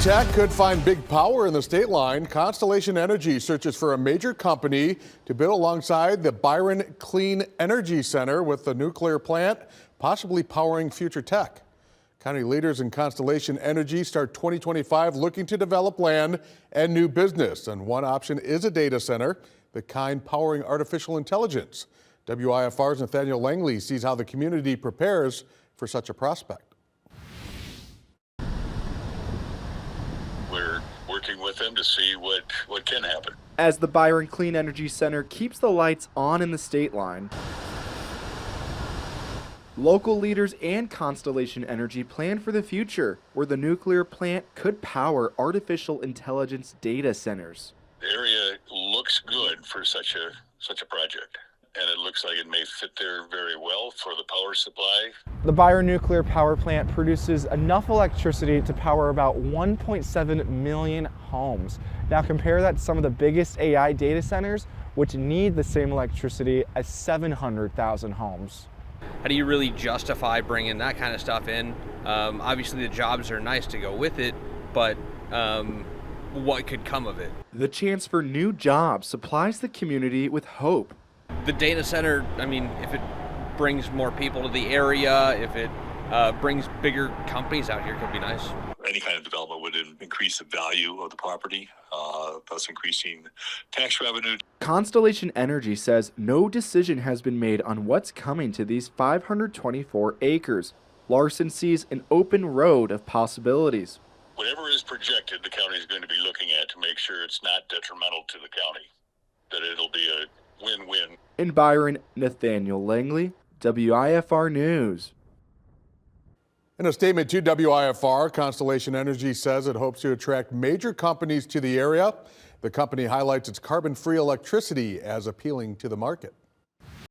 Tech could find big power in the state line. Constellation Energy searches for a major company to build alongside the Byron Clean Energy Center with the nuclear plant, possibly powering future tech. County leaders in Constellation Energy start 2025 looking to develop land and new business. And one option is a data center, the kind powering artificial intelligence. WIFR's Nathaniel Langley sees how the community prepares for such a prospect. We're working with them to see what can happen. As the Byron Clean Energy Center keeps the lights on in the state line, local leaders and Constellation Energy plan for the future, where the nuclear plant could power artificial intelligence data centers. The area looks good for such a project, and it looks like it may fit there very well for the power supply. The Byron nuclear power plant produces enough electricity to power about 1.7 million homes. Now compare that to some of the biggest AI data centers, which need the same electricity as 700,000 homes. How do you really justify bringing that kind of stuff in? Obviously the jobs are nice to go with it, but what could come of it? The chance for new jobs supplies the community with hope. The data center, I mean, if it brings more people to the area, if it brings bigger companies out here, it could be nice. Any kind of development would increase the value of the property, thus increasing tax revenue. Constellation Energy says no decision has been made on what's coming to these 524 acres. Larson sees an open road of possibilities. Whatever is projected, the county is going to be looking at to make sure it's not detrimental to the county, that it'll be a win-win. In Byron, Nathaniel Langley, WIFR News. In a statement to WIFR, Constellation Energy says it hopes to attract major companies to the area. The company highlights its carbon-free electricity as appealing to the market.